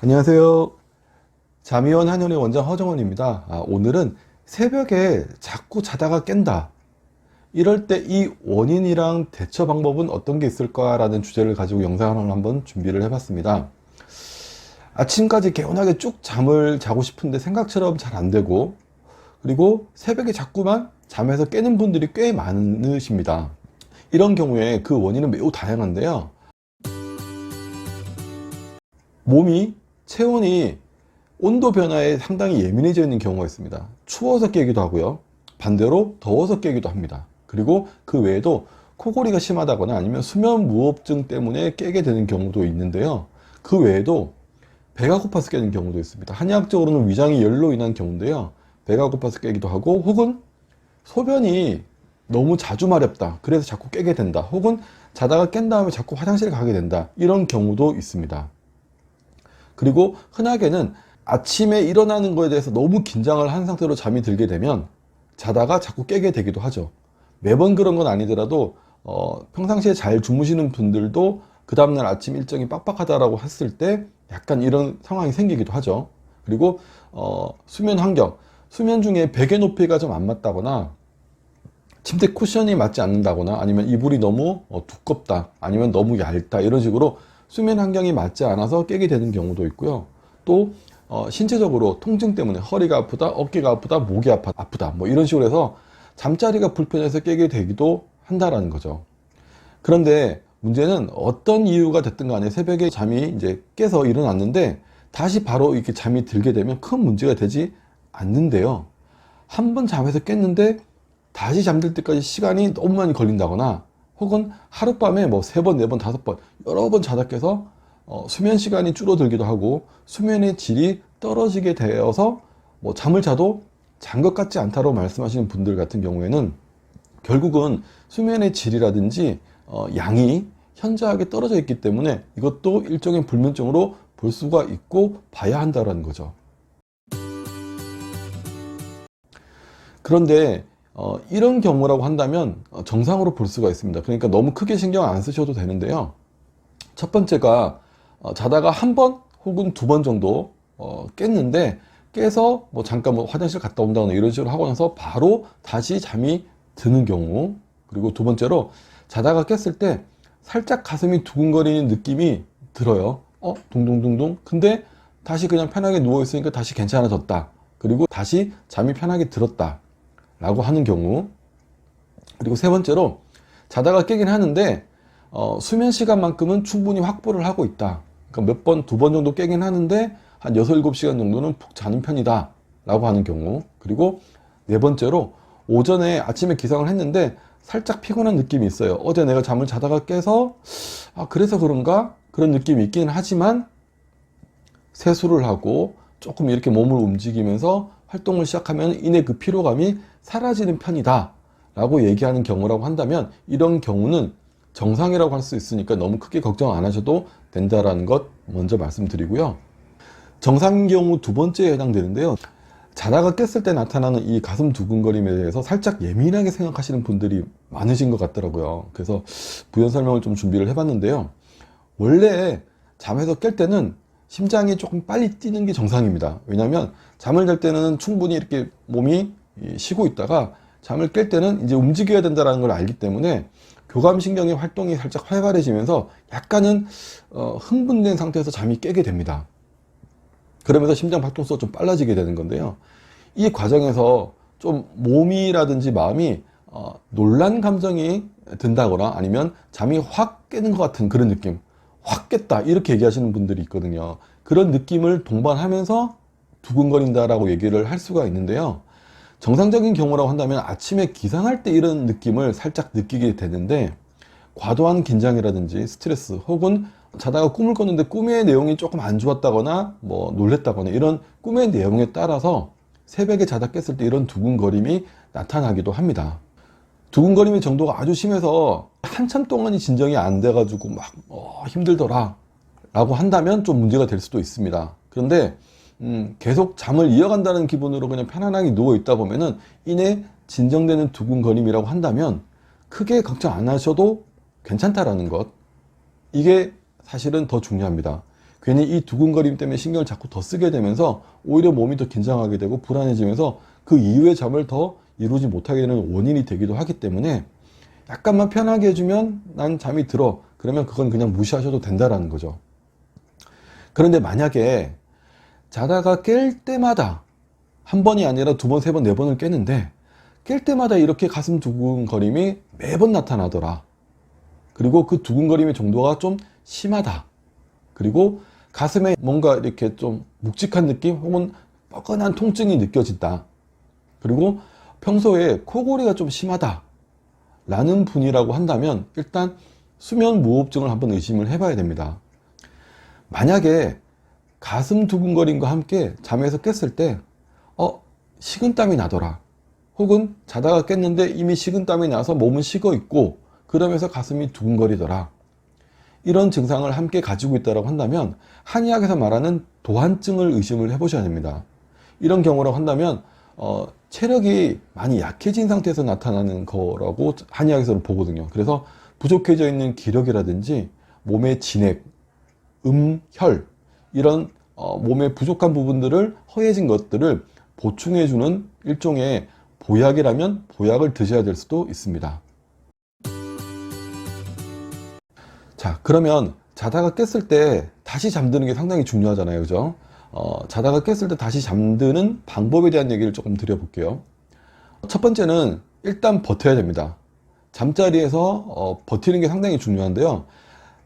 안녕하세요. 잠이원 한의원의 원장 허정원입니다. 오늘은 새벽에 자꾸 자다가 깬다. 이럴 때 이 원인이랑 대처 방법은 어떤 게 있을까라는 주제를 가지고 영상을 한번 준비를 해봤습니다. 아침까지 개운하게 쭉 잠을 자고 싶은데 생각처럼 잘 안 되고, 그리고 새벽에 자꾸만 잠에서 깨는 분들이 꽤 많으십니다. 이런 경우에 그 원인은 매우 다양한데요. 몸이 체온이 온도 변화에 상당히 예민해져 있는 경우가 있습니다. 추워서 깨기도 하고요. 반대로 더워서 깨기도 합니다. 그리고 그 외에도 코골이가 심하다거나 아니면 수면 무호흡증 때문에 깨게 되는 경우도 있는데요. 그 외에도 배가 고파서 깨는 경우도 있습니다. 한의학적으로는 위장이 열로 인한 경우인데요. 배가 고파서 깨기도 하고, 혹은 소변이 너무 자주 마렵다. 그래서 자꾸 깨게 된다. 혹은 자다가 깬 다음에 자꾸 화장실 가게 된다. 이런 경우도 있습니다. 그리고 흔하게는 아침에 일어나는 거에 대해서 너무 긴장을 한 상태로 잠이 들게 되면 자다가 자꾸 깨게 되기도 하죠. 매번 그런 건 아니더라도 평상시에 잘 주무시는 분들도 그 다음날 아침 일정이 빡빡하다라고 했을 때 약간 이런 상황이 생기기도 하죠. 그리고 수면 환경, 수면 중에 베개 높이가 좀 안 맞다거나 침대 쿠션이 맞지 않는다거나 아니면 이불이 너무 두껍다, 아니면 너무 얇다, 이런 식으로 수면 환경이 맞지 않아서 깨게 되는 경우도 있고요. 또 신체적으로 통증 때문에 허리가 아프다, 어깨가 아프다, 목이 아프다, 뭐 이런 식으로 해서 잠자리가 불편해서 깨게 되기도 한다라는 거죠. 그런데 문제는 어떤 이유가 됐든 간에 새벽에 잠이 이제 깨서 일어났는데 다시 바로 이렇게 잠이 들게 되면 큰 문제가 되지 않는데요. 한 번 잠에서 깼는데 다시 잠들 때까지 시간이 너무 많이 걸린다거나, 혹은 하룻밤에 뭐 3번, 4번, 5번 여러 번 자다 깨서 수면 시간이 줄어들기도 하고 수면의 질이 떨어지게 되어서 뭐 잠을 자도 잔 것 같지 않다고 말씀하시는 분들 같은 경우에는 결국은 수면의 질이라든지 양이 현저하게 떨어져 있기 때문에 이것도 일종의 불면증으로 볼 수가 있고 봐야 한다는 거죠. 그런데 이런 경우라고 한다면 정상으로 볼 수가 있습니다. 그러니까 너무 크게 신경 안 쓰셔도 되는데요. 첫 번째가 자다가 한 번 혹은 2번 정도 깼는데, 깨서 뭐 잠깐 뭐 화장실 갔다 온다거나 이런 식으로 하고 나서 바로 다시 잠이 드는 경우. 그리고 두 번째로 자다가 깼을 때 살짝 가슴이 두근거리는 느낌이 들어요. 둥둥둥둥. 근데 다시 그냥 편하게 누워 있으니까 다시 괜찮아졌다. 그리고 다시 잠이 편하게 들었다 라고 하는 경우. 그리고 세 번째로 자다가 깨긴 하는데 수면 시간만큼은 충분히 확보를 하고 있다. 그러니까 몇 번, 2번 정도 깨긴 하는데 한 6, 7시간 정도는 푹 자는 편이다 라고 하는 경우. 그리고 네 번째로 오전에 아침에 기상을 했는데 살짝 피곤한 느낌이 있어요. 어제 내가 잠을 자다가 깨서 그래서 그런가? 그런 느낌이 있긴 하지만 세수를 하고 조금 이렇게 몸을 움직이면서 활동을 시작하면 이내 그 피로감이 사라지는 편이다 라고 얘기하는 경우라고 한다면, 이런 경우는 정상이라고 할 수 있으니까 너무 크게 걱정 안 하셔도 된다라는 것 먼저 말씀드리고요. 정상인 경우 두 번째에 해당되는데요. 자다가 깼을 때 나타나는 이 가슴 두근거림에 대해서 살짝 예민하게 생각하시는 분들이 많으신 것 같더라고요. 그래서 부연 설명을 좀 준비를 해봤는데요. 원래 잠에서 깰 때는 심장이 조금 빨리 뛰는 게 정상입니다. 왜냐하면 잠을 잘 때는 충분히 이렇게 몸이 쉬고 있다가 잠을 깰 때는 이제 움직여야 된다는 걸 알기 때문에 교감신경의 활동이 살짝 활발해지면서 약간은 흥분된 상태에서 잠이 깨게 됩니다. 그러면서 심장 박동수가 좀 빨라지게 되는 건데요. 이 과정에서 좀 몸이라든지 마음이 놀란 감정이 든다거나 아니면 잠이 확 깨는 것 같은 그런 느낌, 확 깼다 이렇게 얘기하시는 분들이 있거든요. 그런 느낌을 동반하면서 두근거린다라고 얘기를 할 수가 있는데요. 정상적인 경우라고 한다면 아침에 기상할 때 이런 느낌을 살짝 느끼게 되는데, 과도한 긴장이라든지 스트레스, 혹은 자다가 꿈을 꿨는데 꿈의 내용이 조금 안 좋았다거나 뭐 놀랬다거나 이런 꿈의 내용에 따라서 새벽에 자다 깼을 때 이런 두근거림이 나타나기도 합니다. 두근거림의 정도가 아주 심해서 한참 동안이 진정이 안 돼가지고 막 힘들더라 라고 한다면 좀 문제가 될 수도 있습니다. 그런데 계속 잠을 이어간다는 기분으로 그냥 편안하게 누워 있다 보면은 이내 진정되는 두근거림이라고 한다면 크게 걱정 안 하셔도 괜찮다라는 것, 이게 사실은 더 중요합니다. 괜히 이 두근거림 때문에 신경을 자꾸 더 쓰게 되면서 오히려 몸이 더 긴장하게 되고 불안해지면서 그 이후의 잠을 더 이루지 못하게 되는 원인이 되기도 하기 때문에 약간만 편하게 해주면 난 잠이 들어. 그러면 그건 그냥 무시하셔도 된다라는 거죠. 그런데 만약에 자다가 깰 때마다 한 번이 아니라 두 번, 세 번, 네 번을 깨는데 깰 때마다 이렇게 가슴 두근거림이 매번 나타나더라. 그리고 그 두근거림의 정도가 좀 심하다. 그리고 가슴에 뭔가 이렇게 좀 묵직한 느낌 혹은 뻐근한 통증이 느껴진다. 그리고 평소에 코골이가 좀 심하다 라는 분이라고 한다면 일단 수면 무호흡증을 한번 의심을 해봐야 됩니다. 만약에 가슴 두근거림과 함께 잠에서 깼을 때 식은땀이 나더라, 혹은 자다가 깼는데 이미 식은땀이 나서 몸은 식어 있고 그러면서 가슴이 두근거리더라, 이런 증상을 함께 가지고 있다고 한다면 한의학에서 말하는 도환증을 의심을 해보셔야 됩니다. 이런 경우라고 한다면 체력이 많이 약해진 상태에서 나타나는 거라고 한의학에서는 보거든요. 그래서 부족해져 있는 기력이라든지 몸의 진액, 혈, 이런 몸의 부족한 부분들을, 허해진 것들을 보충해주는 일종의 보약이라면 보약을 드셔야 될 수도 있습니다. 자, 그러면 자다가 깼을 때 다시 잠드는 게 상당히 중요하잖아요, 그죠? 자다가 깼을 때 다시 잠드는 방법에 대한 얘기를 조금 드려볼게요. 첫 번째는 일단 버텨야 됩니다. 잠자리에서 버티는 게 상당히 중요한데요.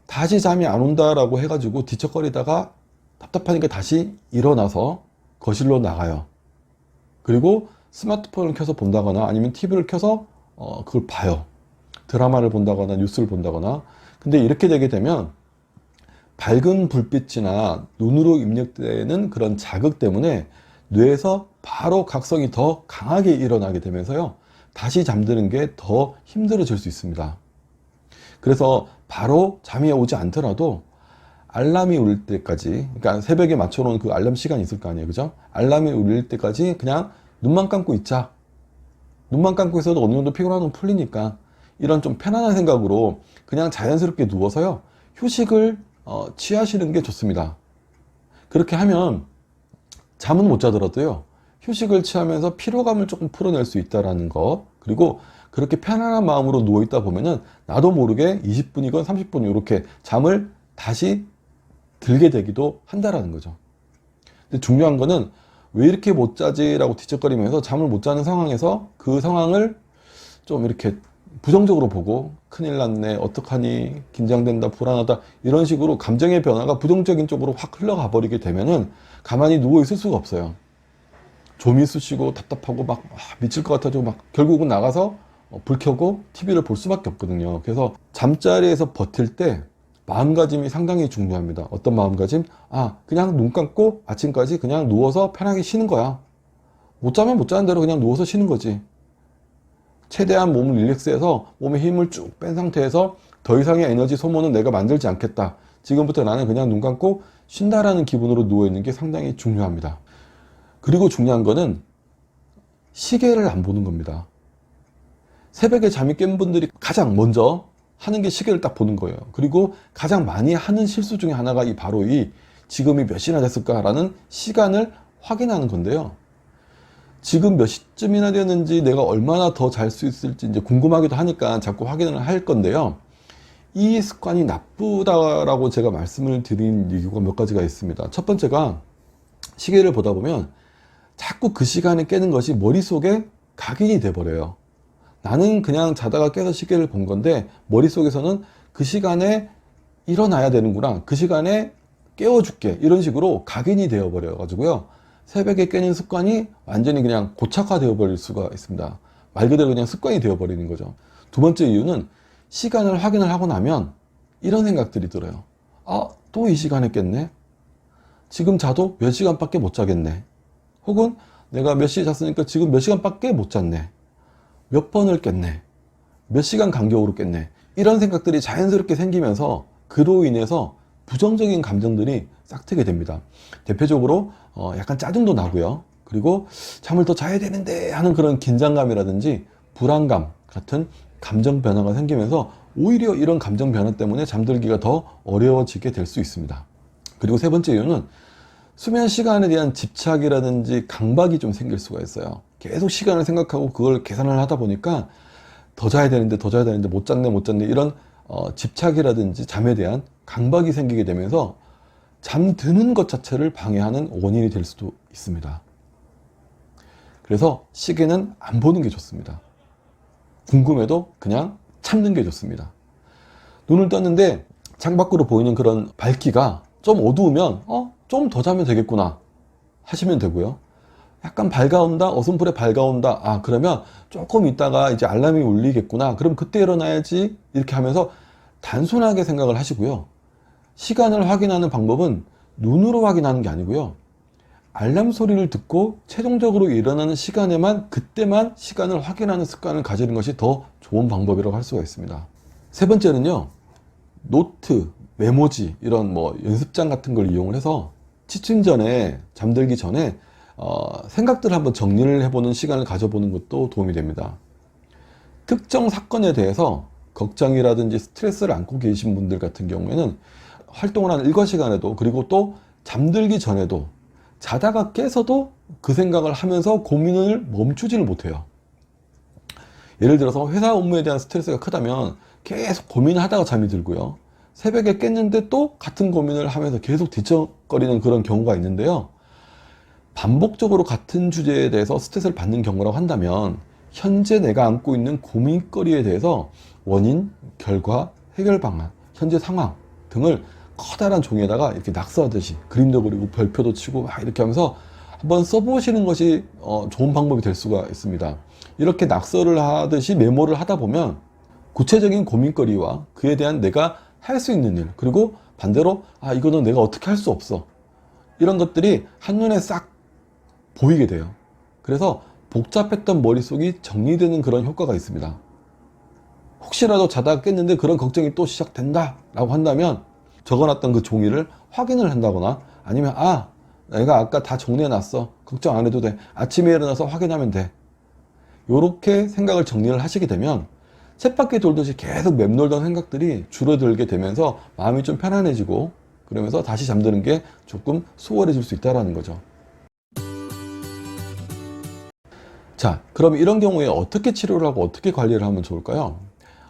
다시 잠이 안 온다라고 해가지고 뒤척거리다가 답답하니까 다시 일어나서 거실로 나가요. 그리고 스마트폰을 켜서 본다거나 아니면 TV를 켜서 그걸 봐요. 드라마를 본다거나 뉴스를 본다거나. 근데 이렇게 되게 되면 밝은 불빛이나 눈으로 입력되는 그런 자극 때문에 뇌에서 바로 각성이 더 강하게 일어나게 되면서요, 다시 잠드는 게 더 힘들어질 수 있습니다. 그래서 바로 잠이 오지 않더라도 알람이 울릴 때까지, 그러니까 새벽에 맞춰놓은 그 알람 시간이 있을 거 아니에요, 그죠? 알람이 울릴 때까지 그냥 눈만 감고 있자. 눈만 감고 있어도 어느 정도 피곤한 건 풀리니까, 이런 좀 편안한 생각으로 그냥 자연스럽게 누워서요, 휴식을 취하시는 게 좋습니다. 그렇게 하면 잠은 못 자더라도요, 휴식을 취하면서 피로감을 조금 풀어낼 수 있다는 거, 그리고 그렇게 편안한 마음으로 누워있다 보면은 나도 모르게 20분이건 30분 이렇게 잠을 다시 들게 되기도 한다라는 거죠. 근데 중요한 거는 왜 이렇게 못 자지라고 뒤척거리면서 잠을 못 자는 상황에서 그 상황을 좀 이렇게 부정적으로 보고 큰일 났네, 어떡하니, 긴장된다, 불안하다, 이런 식으로 감정의 변화가 부정적인 쪽으로 확 흘러가 버리게 되면은 가만히 누워 있을 수가 없어요. 좀이 쑤시고 답답하고 막 미칠 것 같아지고 막 결국은 나가서 불 켜고 TV를 볼 수밖에 없거든요. 그래서 잠자리에서 버틸 때 마음가짐이 상당히 중요합니다. 어떤 마음가짐? 그냥 눈 감고 아침까지 그냥 누워서 편하게 쉬는 거야. 못 자면 못 자는 대로 그냥 누워서 쉬는 거지. 최대한 몸을 릴렉스해서 몸에 힘을 쭉 뺀 상태에서 더 이상의 에너지 소모는 내가 만들지 않겠다. 지금부터 나는 그냥 눈 감고 쉰다라는 기분으로 누워있는 게 상당히 중요합니다. 그리고 중요한 거는 시계를 안 보는 겁니다. 새벽에 잠이 깬 분들이 가장 먼저 하는 게 시계를 딱 보는 거예요. 그리고 가장 많이 하는 실수 중에 하나가 바로 지금이 몇 시나 됐을까라는 시간을 확인하는 건데요. 지금 몇 시쯤이나 됐는지, 내가 얼마나 더 잘 수 있을지 이제 궁금하기도 하니까 자꾸 확인을 할 건데요. 이 습관이 나쁘다라고 제가 말씀을 드린 이유가 몇 가지가 있습니다. 첫 번째가, 시계를 보다 보면 자꾸 그 시간에 깨는 것이 머릿속에 각인이 돼버려요. 나는 그냥 자다가 깨서 시계를 본 건데 머릿속에서는 그 시간에 일어나야 되는구나, 그 시간에 깨워줄게, 이런 식으로 각인이 되어버려 가지고요, 새벽에 깨는 습관이 완전히 그냥 고착화되어 버릴 수가 있습니다. 말 그대로 그냥 습관이 되어 버리는 거죠. 두 번째 이유는 시간을 확인을 하고 나면 이런 생각들이 들어요. 또 이 시간에 깼네. 지금 자도 몇 시간밖에 못 자겠네. 혹은 내가 몇 시에 잤으니까 지금 몇 시간밖에 못 잤네. 몇 번을 깼네. 몇 시간 간격으로 깼네. 이런 생각들이 자연스럽게 생기면서 그로 인해서 부정적인 감정들이 싹트게 됩니다. 대표적으로 약간 짜증도 나고요. 그리고 잠을 더 자야 되는데 하는 그런 긴장감이라든지 불안감 같은 감정 변화가 생기면서 오히려 이런 감정 변화 때문에 잠들기가 더 어려워지게 될 수 있습니다. 그리고 세 번째 이유는 수면 시간에 대한 집착이라든지 강박이 좀 생길 수가 있어요. 계속 시간을 생각하고 그걸 계산을 하다 보니까 더 자야 되는데 못 잤네 이런 집착이라든지 잠에 대한 강박이 생기게 되면서 잠드는 것 자체를 방해하는 원인이 될 수도 있습니다. 그래서 시계는 안 보는 게 좋습니다. 궁금해도 그냥 참는 게 좋습니다. 눈을 떴는데 창밖으로 보이는 그런 밝기가 좀 어두우면 좀 더 자면 되겠구나 하시면 되고요. 약간 밝아온다, 어슴푸레 밝아온다, 그러면 조금 있다가 이제 알람이 울리겠구나, 그럼 그때 일어나야지, 이렇게 하면서 단순하게 생각을 하시고요. 시간을 확인하는 방법은 눈으로 확인하는 게 아니고요, 알람 소리를 듣고 최종적으로 일어나는 시간에만, 그때만 시간을 확인하는 습관을 가지는 것이 더 좋은 방법이라고 할 수가 있습니다. 세 번째는요, 노트, 메모지, 이런 뭐 연습장 같은 걸 이용을 해서 취침 전에, 잠들기 전에 생각들을 한번 정리를 해보는 시간을 가져보는 것도 도움이 됩니다. 특정 사건에 대해서 걱정이라든지 스트레스를 안고 계신 분들 같은 경우에는 활동을 하는 일과 시간에도, 그리고 또 잠들기 전에도, 자다가 깨서도 그 생각을 하면서 고민을 멈추지를 못해요. 예를 들어서 회사 업무에 대한 스트레스가 크다면 계속 고민하다가 잠이 들고요, 새벽에 깼는데 또 같은 고민을 하면서 계속 뒤척거리는 그런 경우가 있는데요. 반복적으로 같은 주제에 대해서 스트레스를 받는 경우라고 한다면 현재 내가 안고 있는 고민거리에 대해서 원인, 결과, 해결 방안, 현재 상황 등을 커다란 종이에다가 이렇게 낙서하듯이 그림도 그리고 별표도 치고 이렇게 하면서 한번 써보시는 것이 좋은 방법이 될 수가 있습니다. 이렇게 낙서를 하듯이 메모를 하다 보면 구체적인 고민거리와 그에 대한 내가 할 수 있는 일, 그리고 반대로 이거는 내가 어떻게 할 수 없어, 이런 것들이 한눈에 싹 보이게 돼요. 그래서 복잡했던 머릿속이 정리되는 그런 효과가 있습니다. 혹시라도 자다가 깼는데 그런 걱정이 또 시작된다 라고 한다면 적어놨던 그 종이를 확인을 한다거나, 아니면 내가 아까 다 정리해놨어, 걱정 안 해도 돼, 아침에 일어나서 확인하면 돼, 요렇게 생각을 정리를 하시게 되면 쳇바퀴 돌듯이 계속 맴돌던 생각들이 줄어들게 되면서 마음이 좀 편안해지고, 그러면서 다시 잠드는 게 조금 수월해질 수 있다는 거죠. 자, 그럼 이런 경우에 어떻게 치료를 하고 어떻게 관리를 하면 좋을까요?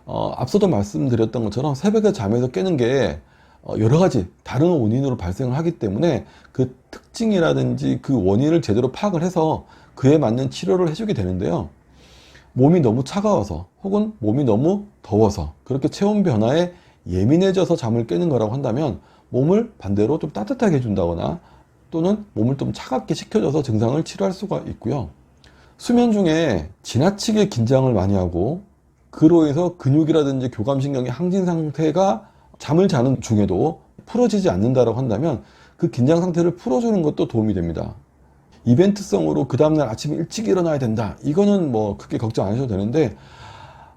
앞서도 말씀드렸던 것처럼 새벽에 잠에서 깨는 게 여러 가지 다른 원인으로 발생을 하기 때문에 그 특징이라든지 그 원인을 제대로 파악을 해서 그에 맞는 치료를 해주게 되는데요. 몸이 너무 차가워서 혹은 몸이 너무 더워서 그렇게 체온 변화에 예민해져서 잠을 깨는 거라고 한다면 몸을 반대로 좀 따뜻하게 해준다거나, 또는 몸을 좀 차갑게 식혀줘서 증상을 치료할 수가 있고요. 수면 중에 지나치게 긴장을 많이 하고 그로 인해서 근육이라든지 교감신경의 항진 상태가 잠을 자는 중에도 풀어지지 않는다고 한다면 그 긴장 상태를 풀어주는 것도 도움이 됩니다. 이벤트성으로 그 다음날 아침에 일찍 일어나야 된다, 이거는 뭐 크게 걱정 안 하셔도 되는데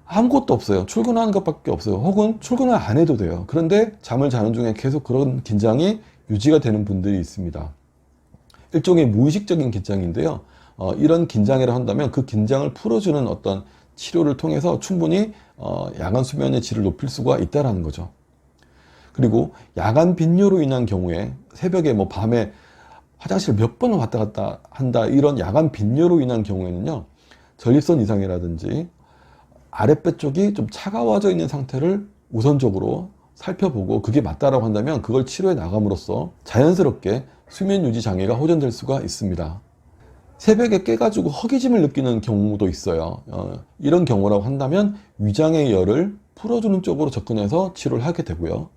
아무것도 없어요. 출근하는 것밖에 없어요. 혹은 출근을 안 해도 돼요. 그런데 잠을 자는 중에 계속 그런 긴장이 유지가 되는 분들이 있습니다. 일종의 무의식적인 긴장인데요. 이런 긴장이라 한다면 그 긴장을 풀어주는 어떤 치료를 통해서 충분히 야간 수면의 질을 높일 수가 있다는 거죠. 그리고 야간 빈뇨로 인한 경우에 새벽에 밤에 화장실 몇 번을 왔다 갔다 한다, 이런 야간 빈뇨로 인한 경우에는요, 전립선 이상이라든지 아랫배 쪽이 좀 차가워져 있는 상태를 우선적으로 살펴보고 그게 맞다라고 한다면 그걸 치료해 나감으로써 자연스럽게 수면 유지 장애가 호전될 수가 있습니다. 새벽에 깨가지고 허기짐을 느끼는 경우도 있어요. 이런 경우라고 한다면 위장의 열을 풀어주는 쪽으로 접근해서 치료를 하게 되고요.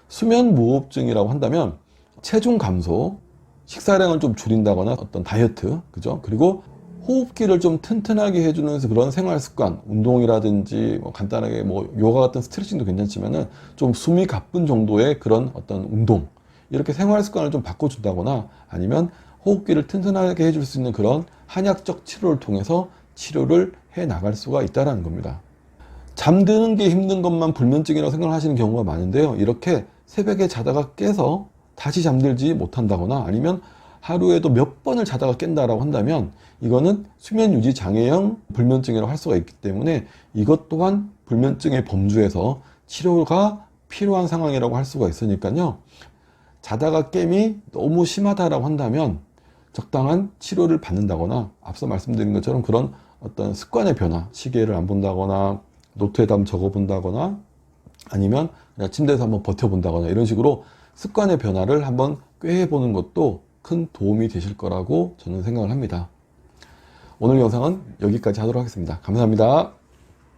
수면 무호흡증이라고 한다면 체중 감소, 식사량을 좀 줄인다거나 어떤 다이어트, 그죠? 그리고 호흡기를 좀 튼튼하게 해주는 그런 생활 습관, 운동이라든지 간단하게 요가 같은 스트레칭도 괜찮지만은 좀 숨이 가쁜 정도의 그런 어떤 운동, 이렇게 생활 습관을 좀 바꿔준다거나, 아니면 호흡기를 튼튼하게 해줄 수 있는 그런 한약적 치료를 통해서 치료를 해 나갈 수가 있다는 겁니다. 잠드는 게 힘든 것만 불면증이라고 생각하시는 경우가 많은데요. 이렇게 새벽에 자다가 깨서 다시 잠들지 못한다거나, 아니면 하루에도 몇 번을 자다가 깬다라고 한다면 이거는 수면 유지 장애형 불면증이라고 할 수가 있기 때문에 이것 또한 불면증의 범주에서 치료가 필요한 상황이라고 할 수가 있으니까요. 자다가 깸이 너무 심하다라고 한다면 적당한 치료를 받는다거나 앞서 말씀드린 것처럼 그런 어떤 습관의 변화, 시계를 안 본다거나 노트에다 한번 적어 본다거나 아니면 그냥 침대에서 한번 버텨본다거나 이런 식으로 습관의 변화를 한번 꾀해보는 것도 큰 도움이 되실 거라고 저는 생각을 합니다. 오늘 영상은 여기까지 하도록 하겠습니다. 감사합니다.